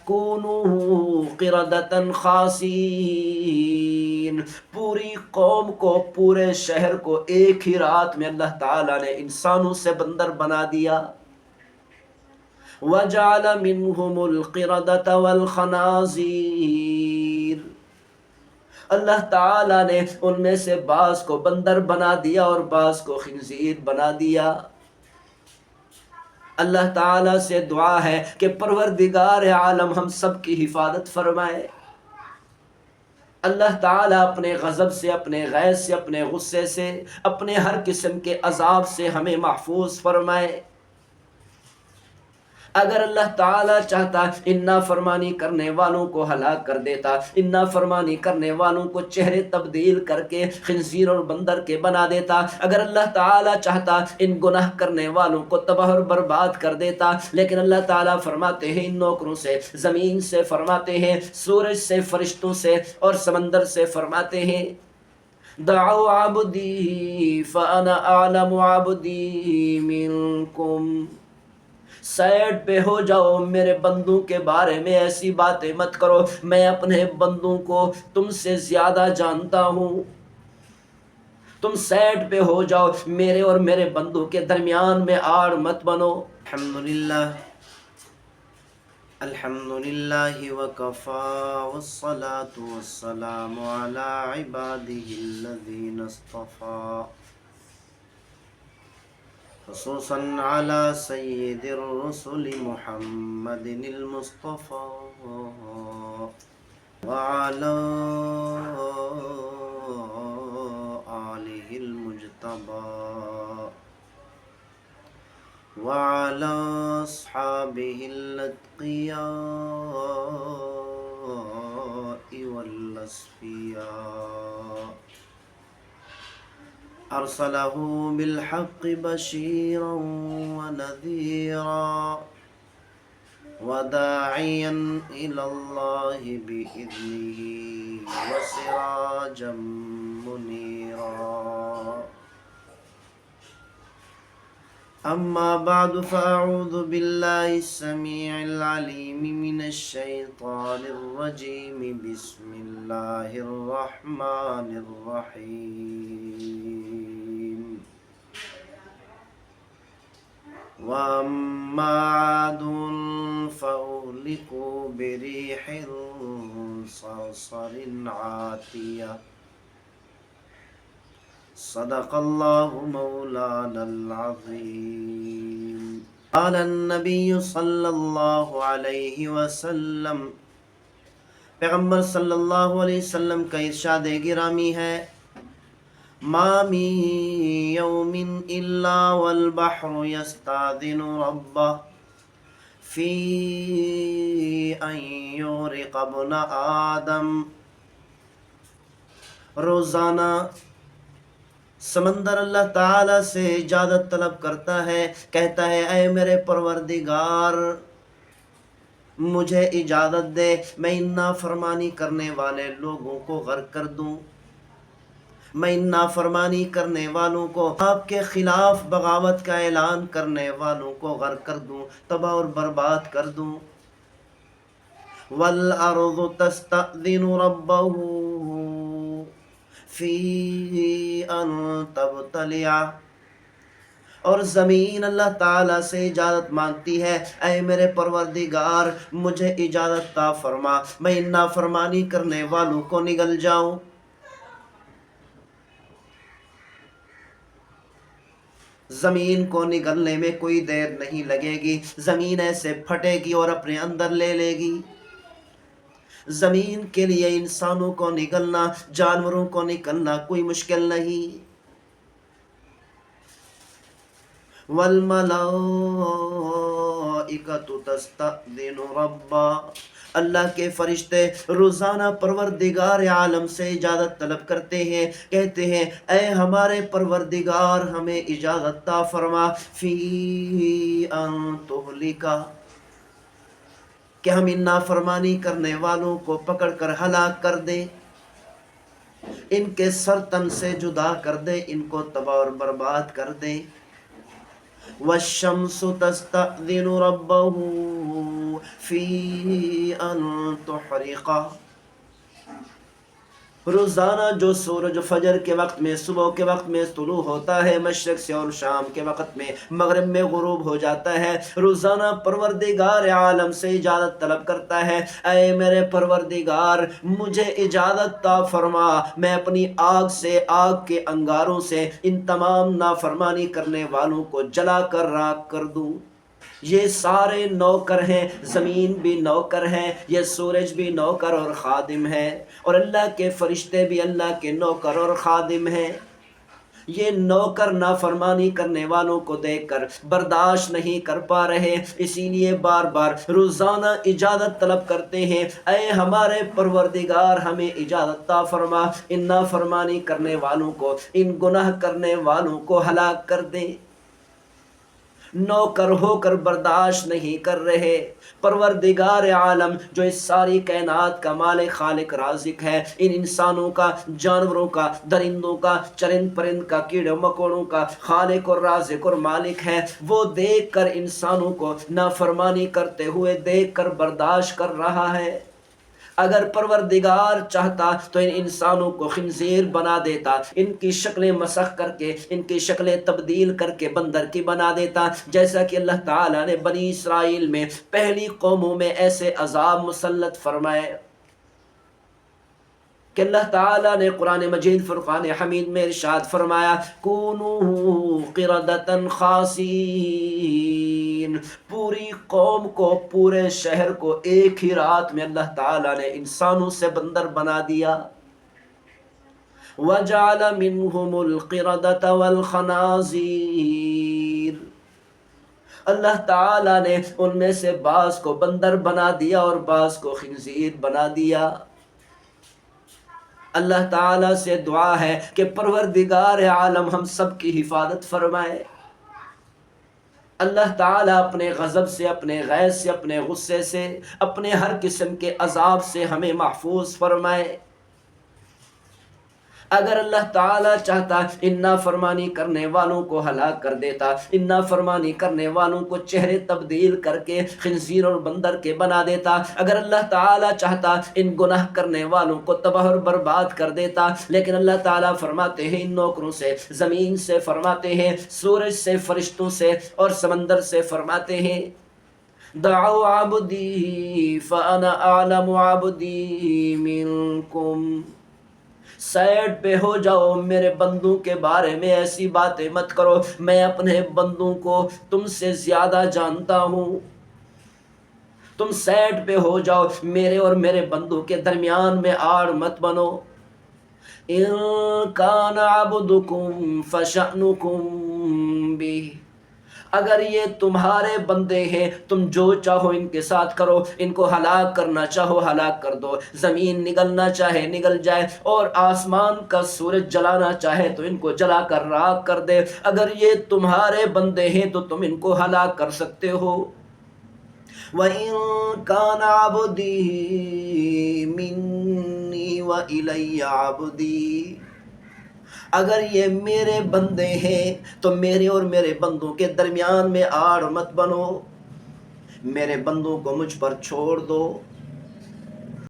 کونوا قردۃ خاسئین، پوری قوم کو، پورے شہر کو ایک ہی رات میں اللہ تعالیٰ نے انسانوں سے بندر بنا دیا. وَجَعَلَ مِنْهُمُ الْقِرَدَةَ وَالْخَنَازِيرَ، اللہ تعالیٰ نے ان میں سے بعض کو بندر بنا دیا اور بعض کو خنزیر بنا دیا. اللہ تعالیٰ سے دعا ہے کہ پروردگار عالم ہم سب کی حفاظت فرمائے. اللہ تعالیٰ اپنے غضب سے، اپنے غیظ سے، اپنے غصے سے، اپنے ہر قسم کے عذاب سے ہمیں محفوظ فرمائے. اگر اللہ تعالیٰ چاہتا ان نافرمانی کرنے والوں کو ہلاک کر دیتا، ان نافرمانی کرنے والوں کو چہرے تبدیل کر کے خنزیر اور بندر کے بنا دیتا. اگر اللہ تعالیٰ چاہتا ان گناہ کرنے والوں کو تباہ اور برباد کر دیتا. لیکن اللہ تعالیٰ فرماتے ہیں ان نوکروں سے، زمین سے فرماتے ہیں، سورج سے، فرشتوں سے اور سمندر سے فرماتے ہیں دعوا عبدی فانا اعلم عبدی منکم، سائڈ پہ ہو جاؤ، میرے بندوں کے بارے میں ایسی باتیں مت کرو، میں اپنے بندوں کو تم سے زیادہ جانتا ہوں. تم سائڈ پہ ہو جاؤ، میرے اور میرے بندوں کے درمیان میں آڑ مت بنو. الحمدللہ وکفا والصلاة والسلام علی عباده الذین اصطفى، خصوصا على سید الرسل محمد المصطفى وعلى آلہ المجتبى وعلى أصحابه الأتقياء والأصفياء، أرسله بالحق بشيرا ونذيرا وداعيا إلى الله بإذنه وسراجا منيرا. أما بعد فأعوذ بالله السميع العليم من الشيطان الرجيم. بسم الله الرحمن الرحيم. وأما عاد فأهلكوا بريح صرصر عاتية. صدق اللہ مولانا العظیم. قال النبی صلی اللہ علیہ وسلم، پیغمبر صلی اللہ علیہ وسلم کا ارشاد گرامی ہے، ما من یوم الا والبحر یستاذن ربہ فی ان یغرق ابن آدم. روزانہ سمندر اللہ تعالیٰ سے اجازت طلب کرتا ہے، کہتا ہے اے میرے پروردگار مجھے اجازت دے میں ان نافرمانی کرنے والے لوگوں کو غرق کر دوں، میں ان نافرمانی کرنے والوں کو، آپ کے خلاف بغاوت کا اعلان کرنے والوں کو غرق کر دوں، تباہ اور برباد کر دوں. وَالْأَرْضُ تَسْتَأْذِنُ رَبَّهُ فی ان تبتلع، اور زمین اللہ تعالیٰ سے اجازت مانگتی ہے اے میرے پروردگار مجھے اجازت عطا فرما میں ان نافرمانی کرنے والوں کو نگل جاؤں. زمین کو نگلنے میں کوئی دیر نہیں لگے گی، زمین ایسے پھٹے گی اور اپنے اندر لے لے گی. زمین کے لیے انسانوں کو نگلنا، جانوروں کو نکلنا کوئی مشکل نہیں. والملائکۃ تستأذن ربا، اللہ کے فرشتے روزانہ پروردگار عالم سے اجازت طلب کرتے ہیں، کہتے ہیں اے ہمارے پروردگار ہمیں اجازت عطا فرما فی ان تہلکا، کہ ہم ان نافرمانی کرنے والوں کو پکڑ کر ہلاک کر دیں، ان کے سر تن سے جدا کر دیں، ان کو تباہ اور برباد کر دیں. والشمس تستأذن ربه فی ان تحرقا، روزانہ جو سورج فجر کے وقت میں، صبح کے وقت میں طلوع ہوتا ہے مشرق سے، اور شام کے وقت میں مغرب میں غروب ہو جاتا ہے، روزانہ پروردگار عالم سے اجازت طلب کرتا ہے، اے میرے پروردگار مجھے اجازت عطا فرما، میں اپنی آگ سے، آگ کے انگاروں سے ان تمام نافرمانی کرنے والوں کو جلا کر راکھ کر دوں۔ یہ سارے نوکر ہیں، زمین بھی نوکر ہے، یہ سورج بھی نوکر اور خادم ہے، اور اللہ کے فرشتے بھی اللہ کے نوکر اور خادم ہیں۔ یہ نوکر نافرمانی کرنے والوں کو دیکھ کر برداشت نہیں کر پا رہے، اسی لیے بار بار روزانہ اجازت طلب کرتے ہیں، اے ہمارے پروردگار ہمیں اجازت عطا فرما، ان نافرمانی کرنے والوں کو، ان گناہ کرنے والوں کو ہلاک کر دے۔ نوکر ہو کر برداشت نہیں کر رہے۔ پروردگار عالم جو اس ساری کائنات کا مالک خالق رازق ہے، ان انسانوں کا، جانوروں کا، درندوں کا، چرند پرند کا، کیڑے مکوڑوں کا خالق اور رازق اور مالک ہے، وہ دیکھ کر انسانوں کو نافرمانی کرتے ہوئے دیکھ کر برداشت کر رہا ہے۔ اگر پروردگار چاہتا تو ان انسانوں کو خنزیر بنا دیتا، ان کی شکلیں مسخ کر کے، ان کی شکلیں تبدیل کر کے بندر کی بنا دیتا، جیسا کہ اللہ تعالیٰ نے بنی اسرائیل میں پہلی قوموں میں ایسے عذاب مسلط فرمائے کہ اللہ تعالیٰ نے قرآن مجید فرقان حمید میں ارشاد فرمایا، کونوا قردۃ خاسئین، پوری قوم کو، پورے شہر کو ایک ہی رات میں اللہ تعالیٰ نے انسانوں سے بندر بنا دیا۔ وجعل منہم القردۃ والخنازیر، اللہ تعالیٰ نے ان میں سے بعض کو بندر بنا دیا اور بعض کو خنزیر بنا دیا۔ اللہ تعالیٰ سے دعا ہے کہ پروردگار عالم ہم سب کی حفاظت فرمائے۔ اللہ تعالیٰ اپنے غضب سے، اپنے غیظ سے، اپنے غصے سے، اپنے ہر قسم کے عذاب سے ہمیں محفوظ فرمائے۔ اگر اللہ تعالیٰ چاہتا ان نافرمانی کرنے والوں کو ہلاک کر دیتا، ان نافرمانی کرنے والوں کو چہرے تبدیل کر کے خنزیر اور بندر کے بنا دیتا، اگر اللہ تعالیٰ چاہتا ان گناہ کرنے والوں کو تباہ اور برباد کر دیتا، لیکن اللہ تعالیٰ فرماتے ہیں ان نوکروں سے، زمین سے فرماتے ہیں، سورج سے، فرشتوں سے اور سمندر سے فرماتے ہیں، دعوا عبدی فانا اعلم عبدی منکم، سائڈ پہ ہو جاؤ، میرے بندوں کے بارے میں ایسی باتیں مت کرو، میں اپنے بندوں کو تم سے زیادہ جانتا ہوں، تم سائڈ پہ ہو جاؤ، میرے اور میرے بندوں کے درمیان میں آڑ مت بنو۔ ان کان عبدکم فشأنکم بہ، اگر یہ تمہارے بندے ہیں، تم جو چاہو ان کے ساتھ کرو، ان کو ہلاک کرنا چاہو ہلاک کر دو، زمین نگلنا چاہے نگل جائے، اور آسمان کا سورج جلانا چاہے تو ان کو جلا کر راکھ کر دے، اگر یہ تمہارے بندے ہیں تو تم ان کو ہلاک کر سکتے ہو۔ وَإِن كَانَ عَبْدِي مِنِّي وَإِلَيَّ عَبْدِي، اگر یہ میرے بندے ہیں تو میرے اور میرے بندوں کے درمیان میں آڑ مت بنو، میرے بندوں کو مجھ پر چھوڑ دو۔